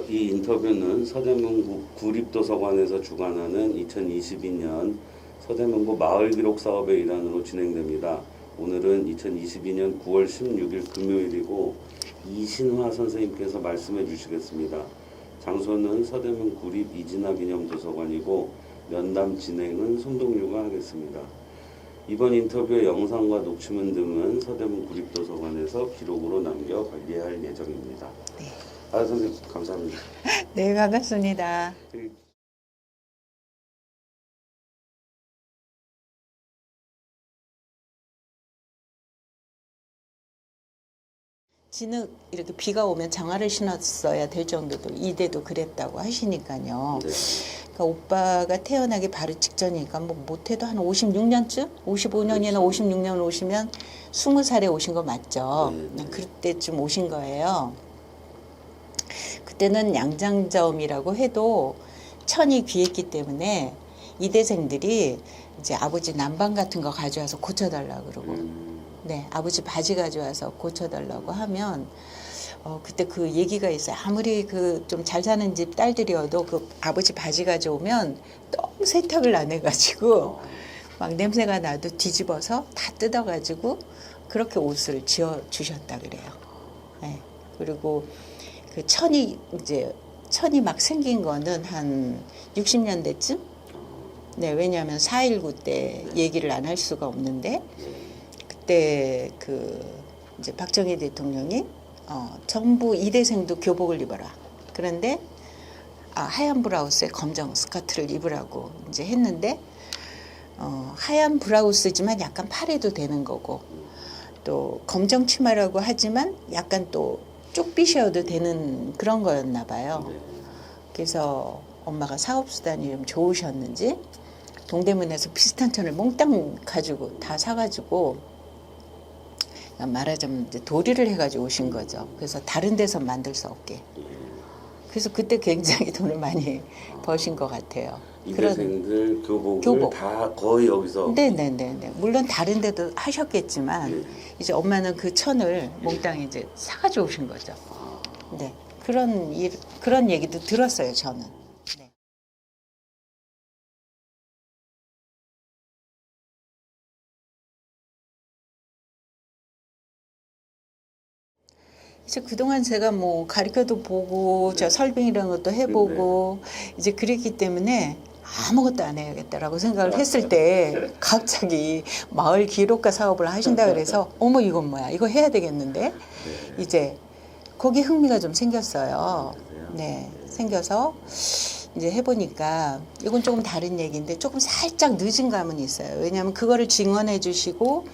이 인터뷰는 서대문구 구립도서관에서 주관하는 2022년 서대문구 마을기록 사업의 일환으로 진행됩니다. 오늘은 2022년 9월 16일 금요일이고 이신화 선생님께서 말씀해 주시겠습니다. 장소는 서대문 구립 이진화 기념도서관이고 면담 진행은 손동류가 하겠습니다. 이번 인터뷰의 영상과 녹취문 등은 서대문 구립도서관에서 기록으로 남겨 관리할 예정입니다. 네. 선생님 감사합니다. 네, 반갑습니다. 진흙 이렇게 비가 오면 장화를 신었어야 될 정도도 이대도 그랬다고 하시니까요. 네. 그러니까 오빠가 태어나기 바로 직전이니까 뭐 못해도 한 56년쯤? 55년이나 그렇죠. 56년 오시면 20살에 오신 거 맞죠? 네. 그때쯤 오신 거예요. 그때는 양장점이라고 해도 천이 귀했기 때문에 이대생들이 이제 아버지 난방 같은 거 가져와서 고쳐달라고 그러고 네, 아버지 바지 가져와서 고쳐달라고 하면 그때 그 얘기가 있어요. 아무리 그 좀 잘 사는 집 딸들이어도 그 아버지 바지 가져오면 너무 세탁을 안 해가지고 막 냄새가 나도 뒤집어서 다 뜯어가지고 그렇게 옷을 지어 주셨다 그래요. 네. 그리고 그 천이 막 생긴 거는 한 60년대쯤? 네, 왜냐하면 4.19 때 얘기를 안 할 수가 없는데 그때 그 이제 박정희 대통령이 전부 이대생도 교복을 입어라. 그런데 하얀 브라우스에 검정 스커트를 입으라고 이제 했는데 하얀 브라우스지만 약간 파래도 되는 거고 또 검정 치마라고 하지만 약간 또 쪽비셔도 되는 그런 거였나 봐요. 그래서 엄마가 사업수단이 좀 좋으셨는지 동대문에서 비슷한 천을 몽땅 가지고 다 사가지고 말하자면 이제 도리를 해가지고 오신 거죠. 그래서 다른 데서 만들 수 없게. 그래서 그때 굉장히 돈을 많이 버신 것 같아요. 이대생들 교복 다 거의 여기서. 네네네. 물론 다른 데도 하셨겠지만 이제 엄마는 그 천을 몽땅 이제 사가지고 오신 거죠. 네. 그런 얘기도 들었어요, 저는. 네. 이제 그동안 제가 뭐 가르쳐도 보고 저 설빙이라는 것도 해보고 이제 그랬기 때문에 아무것도 안 해야겠다라고 생각을 했을 때 갑자기 마을 기록가 사업을 하신다 그래서 어머 이건 뭐야 이거 해야 되겠는데 이제 거기 흥미가 좀 생겼어요. 네, 생겨서 이제 해보니까 이건 조금 다른 얘기인데 조금 살짝 늦은 감은 있어요. 왜냐하면 그거를 증언해 주시고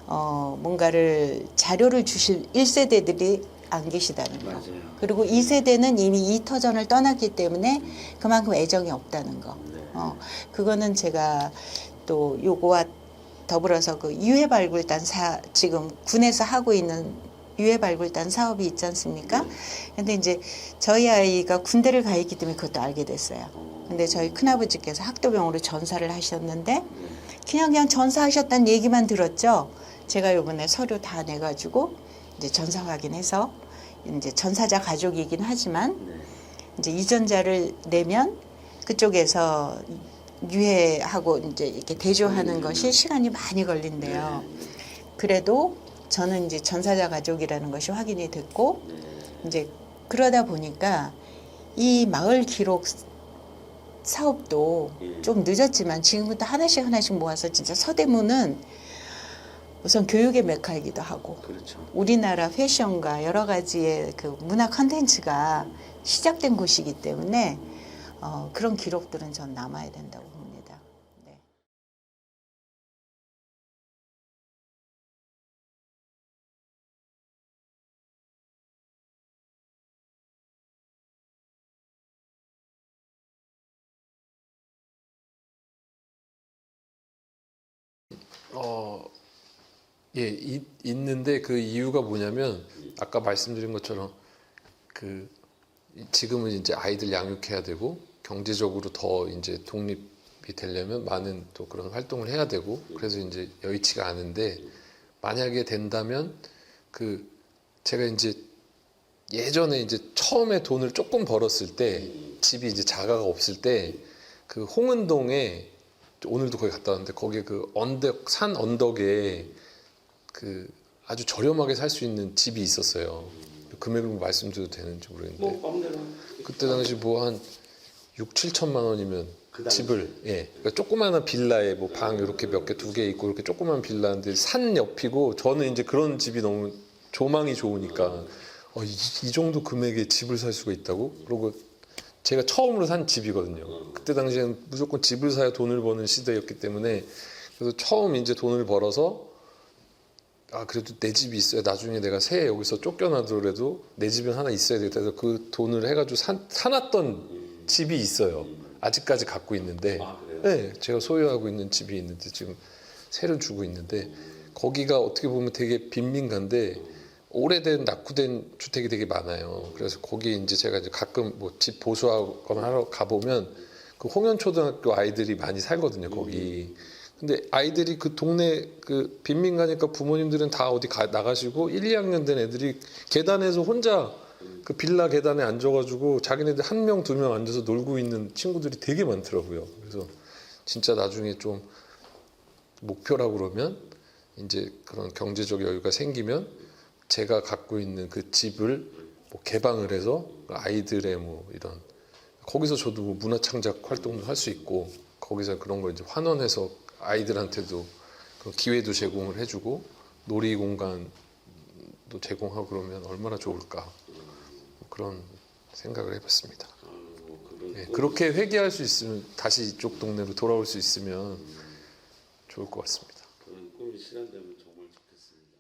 뭔가를 자료를 주실 1세대들이 안 계시다는 거. 맞아요. 그리고 2세대는 이미 이 터전을 떠났기 때문에 그만큼 애정이 없다는 거. 그거는 제가 또 요거와 더불어서 그 유해발굴단 지금 군에서 하고 있는 유해발굴단 사업이 있지 않습니까? 근데 이제 저희 아이가 군대를 가 있기 때문에 그것도 알게 됐어요. 근데 저희 큰아버지께서 학도병으로 전사를 하셨는데 그냥 전사하셨다는 얘기만 들었죠. 제가 요번에 서류 다 내가지고 이제 전사 확인해서 이제 전사자 가족이긴 하지만 이제 이전자를 내면 그쪽에서 유해하고 이제 이렇게 대조하는 것이 시간이 많이 걸린대요. 그래도 저는 이제 전사자 가족이라는 것이 확인이 됐고 이제 그러다 보니까 이 마을 기록 사업도 좀 늦었지만 지금부터 하나씩 모아서 진짜 서대문은 우선 교육의 메카이기도 하고 그렇죠. 우리나라 패션과 여러 가지의 그 문화 컨텐츠가 시작된 곳이기 때문에 그런 기록들은 전 남아야 된다고 봅니다. 네. 예, 있는데 그 이유가 뭐냐면 아까 말씀드린 것처럼 그 지금은 이제 아이들 양육해야 되고 경제적으로 더 이제 독립이 되려면 많은 또 그런 활동을 해야 되고 그래서 이제 여의치가 않은데 만약에 된다면 그 제가 이제 예전에 이제 처음에 돈을 조금 벌었을 때 집이 이제 자가가 없을 때 그 홍은동에 오늘도 거기 갔다 왔는데 거기에 그 언덕 산 언덕에 그 아주 저렴하게 살 수 있는 집이 있었어요. 금액을 말씀드려도 되는지 모르겠는데 뭐 마음대로. 그때 당시 뭐 한 6, 7천만 원이면 그 당시. 집을 그러니까 조그마한 빌라에 뭐 방 이렇게 몇 개 두 개 있고 이렇게 조그마한 빌라인데 산 옆이고 저는 이제 그런 집이 너무 조망이 좋으니까 이 정도 금액에 집을 살 수가 있다고? 그리고 제가 처음으로 산 집이거든요. 그때 당시에는 무조건 집을 사야 돈을 버는 시대였기 때문에 그래서 처음 이제 돈을 벌어서 그래도 내 집이 있어야 나중에 내가 새해 여기서 쫓겨나더라도 내 집은 하나 있어야 되겠다 해서 그 돈을 해가지고 사놨던 집이 있어요. 아직까지 갖고 있는데 그래요? 네, 제가 소유하고 있는 집이 있는데 지금 세를 주고 있는데 거기가 어떻게 보면 되게 빈민가인데 오래된 낙후된 주택이 되게 많아요. 그래서 거기 이제 제가 이제 가끔 뭐 집 보수하거나 하러 가보면 그 홍현초등학교 아이들이 많이 살거든요. 거기. 근데 아이들이 그 동네 그 빈민가니까 부모님들은 다 어디 나가시고 1, 2학년 된 애들이 계단에서 혼자 그 빌라 계단에 앉아가지고 자기네들 한 명, 두 명 앉아서 놀고 있는 친구들이 되게 많더라고요. 그래서 진짜 나중에 좀 목표라고 그러면 이제 그런 경제적 여유가 생기면 제가 갖고 있는 그 집을 뭐 개방을 해서 아이들의 뭐 이런 거기서 저도 뭐 문화창작 활동도 할 수 있고 거기서 그런 걸 이제 환원해서 아이들한테도 그런 기회도 제공을 해주고 놀이 공간도 제공하고 그러면 얼마나 좋을까 그런 생각을 해봤습니다. 그렇게 회귀할 수 있으면 다시 이쪽 동네로 돌아올 수 있으면 좋을 것 같습니다. 그런 꿈이 실현되면 정말 좋겠습니다.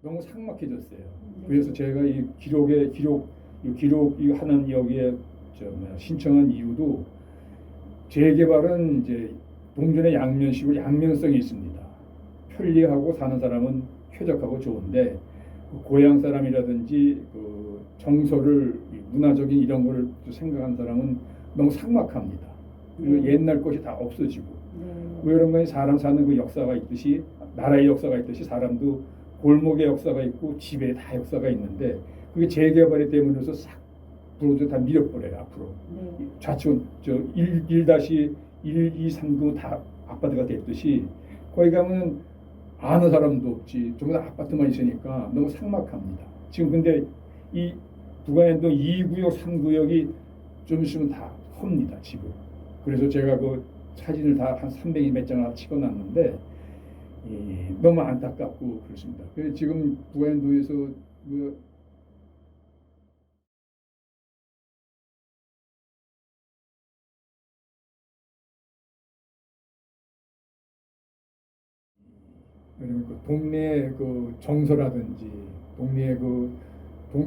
너무 삭막해졌어요. 그래서 제가 이 기록 이 하는 여기에 신청한 이유도 재개발은 이제 동전의 양면식으로 양면성이 있습니다. 편리하고 사는 사람은 쾌적하고 좋은데 고향 사람이라든지 그 정서를 문화적인 이런 걸 생각하는 사람은 너무 삭막합니다. 그리고 옛날 것이 다 없어지고 왜 그런가 사람 사는 그 역사가 있듯이 나라의 역사가 있듯이 사람도 골목의 역사가 있고 집에 다 역사가 있는데 그게 재개발이 되면서 싹 부러져 다 밀어버려요 앞으로. 좌측 1-1, 2, 3구 다 아파트가 됐듯이 거기 가면 아는 사람도 없지 전부 다 아파트만 있으니까 너무 삭막합니다. 지금 근데 이 부가현동 2구역, 3구역이 좀 있으면 다 헙니다 지금. 그래서 제가 그 사진을 다 한 300이 몇 장을 찍어놨는데 너무 안타깝고 그렇습니다. 그래서 지금 부가현동에서 왜냐면 그 동네 그 정서라든지 동네 그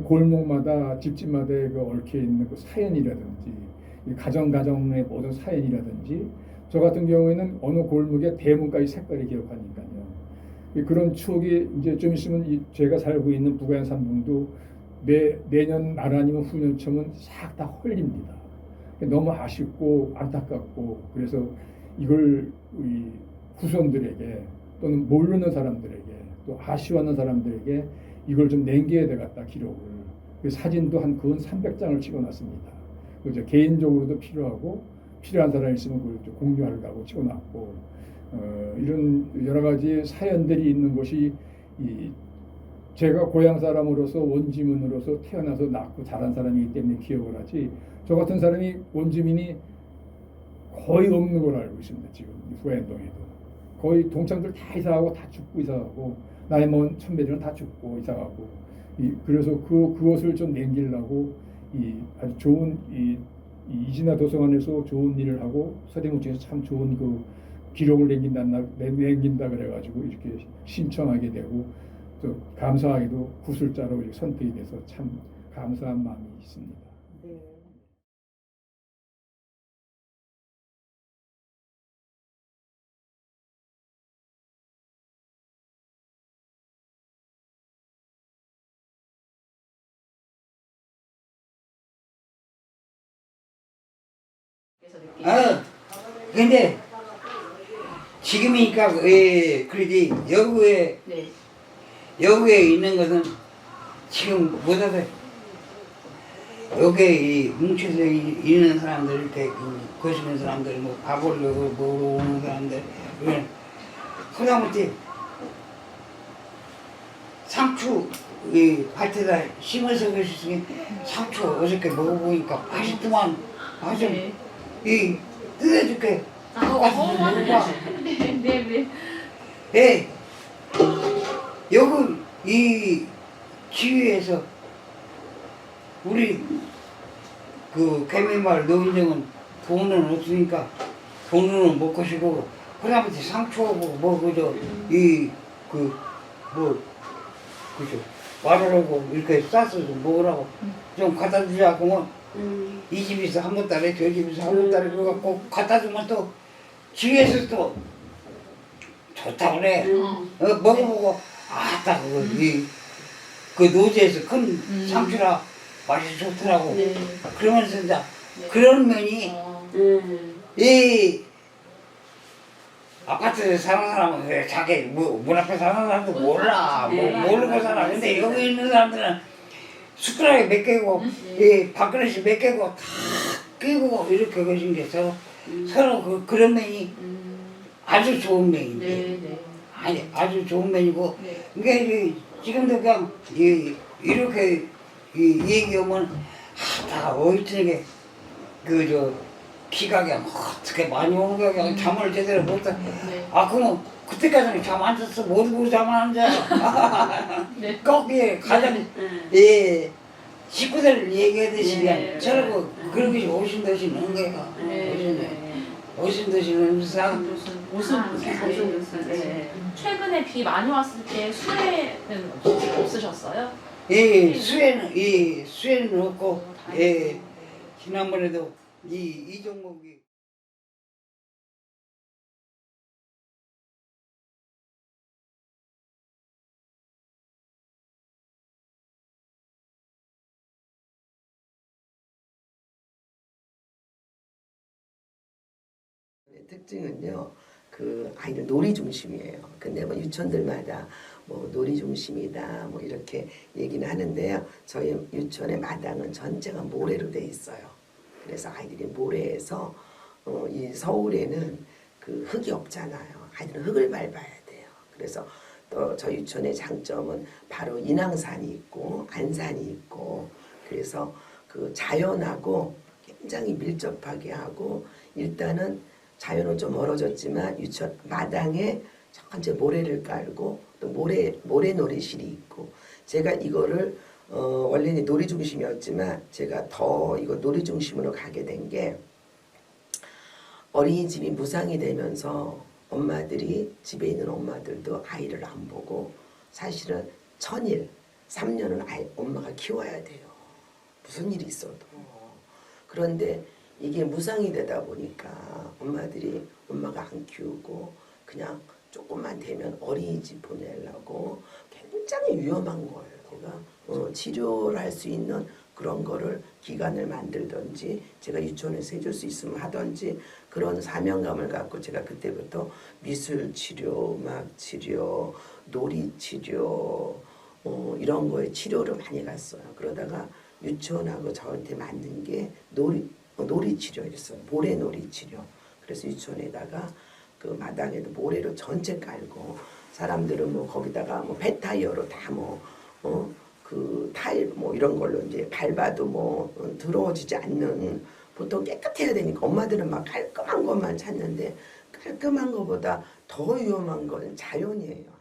골목마다 집집마다의 그 얽혀 있는 그 사연이라든지 이 가정의 모든 사연이라든지 저 같은 경우에는 어느 골목의 대문까지 색깔이 기억하니까요. 그런 추억이 이제 좀 있으면 제가 살고 있는 부가현 삼봉도 내년 말 아니면 후년쯤은 싹 다 헐립니다. 너무 아쉽고 안타깝고 그래서 이걸 우리 후손들에게 또는 모르는 사람들에게 또 아쉬워하는 사람들에게 이걸 좀 남겨야 되겠다 기록을. 사진도 한 근 300장을 찍어놨습니다. 그죠? 개인적으로도 필요하고 필요한 사람이 있으면 그걸 좀 공유하려고 찍어놨고 이런 여러 가지 사연들이 있는 곳이 제가 고향 사람으로서 원주민으로서 태어나서 낳고 자란 사람이기 때문에 기억을 하지 저 같은 사람이 원주민이 거의 없는 걸 알고 있습니다. 지금 부가현동에도 거의 동창들 다 이사하고 다 죽고 이사하고 나이 먹은 선배들은 다 죽고 이사하고 그래서 그것을 좀 남기려고 아주 좋은 이진아 도서관에서 좋은 일을 하고 서대문구에서 참 좋은 그 기록을 남긴다 그래가지고 이렇게 신청하게 되고 또 감사하게도 구술자로 선택이 돼서 참 감사한 마음이 있습니다. 근데 지금이니까 그러지 여구에 네. 여기에 있는 것은 지금 못하다. 여기에 이 뭉쳐서 있는 사람들, 이렇게 거시는 사람들, 뭐 밥을 먹으러 오는 사람들, 하다못해 상추 이 밭에다 심어서 그랬으니 상추 어저께 먹어보니까 맛있더만. 아주 네. 이 뜯어줄게. 네. 예. 여기 이 지휘에서 우리 그 개미마을 노인정은 돈은 없으니까 돈은 못 것이고 그다음에 상추하고 뭐 그저 이그뭐 그죠 와르라고 이렇게 싸서 좀 먹으라고 좀 갖다 주자고 이 집에서 한 번달에 저 집에서 한 번달에 그래갖고 갖다 주면 또 지휘에서 또 좋다 그래. 먹어보고 아따 그 노지에서 큰 상추라 맛이 좋더라고. 네. 그러면서 이제 그런 면이 이 아파트에 사는 사람은 왜 자기 문 앞에 사는 사람도 몰라. 모르고 살아. 근데 여기 있는 사람들은 숟가락에 몇 개고 이 밥그릇이 몇 개고 다 끼고 이렇게 생겨서 서로 그런 면이 아주 좋은 면인데. 네. 아니 아주 좋은 면이고 네. 그러니까 지금도 그냥 이렇게 얘기하면 다 어이트게 그저 기각이 어떻게 많이 오는 거야 그냥 잠을 제대로 못자. 네. 아 그러면 그때까지는 잠 안 잤어. 모르고 잠 안 자. 네. 거기에 가장 식구들 얘기하듯이 네. 그냥 저러고 그런 게 오신듯이 넣은 거야. 오신듯이 넣으면서 무슨 네. 최근에 비 많이 왔을 때 수해는 없으셨어요? 수에는 없고 지난번에도 이 종목이 특징은요, 그 아이들 놀이 중심이에요. 근데 뭐 유치원들마다 뭐 놀이 중심이다 뭐 이렇게 얘기는 하는데요. 저희 유치원의 마당은 전체가 모래로 돼 있어요. 그래서 아이들이 모래에서 이 서울에는 그 흙이 없잖아요. 아이들은 흙을 밟아야 돼요. 그래서 또 저희 유치원의 장점은 바로 인왕산이 있고 안산이 있고 그래서 그 자연하고 굉장히 밀접하게 하고 일단은 자연은 좀 멀어졌지만 유치원 마당에 전체 모래를 깔고 또 모래놀이실이 있고 제가 이거를 원래는 놀이 중심이었지만 제가 더 이거 놀이 중심으로 가게 된 게 어린이집이 무상이 되면서 엄마들이 집에 있는 엄마들도 아이를 안 보고 사실은 1000일 3년은 엄마가 키워야 돼요. 무슨 일이 있어도. 그런데 이게 무상이 되다 보니까 엄마들이 엄마가 안 키우고 그냥 조금만 되면 어린이집 보내려고 굉장히 위험한 거예요. 제가 치료를 할 수 있는 그런 거를 기관을 만들든지 제가 유치원에서 해줄 수 있으면 하든지 그런 사명감을 갖고 제가 그때부터 미술 치료, 음악 치료, 놀이 치료 이런 거에 치료를 많이 갔어요. 그러다가 유치원하고 저한테 맞는 게 놀이 치료였어요. 모래놀이 치료. 그래서 유치원에다가 그 마당에도 모래로 전체 깔고 사람들은 뭐 거기다가 뭐 폐타이어로 다 그 타일 뭐 이런 걸로 이제 밟아도 뭐 더러워지지 않는 보통 깨끗해야 되니까 엄마들은 막 깔끔한 것만 찾는데 깔끔한 것보다 더 위험한 건 자연이에요.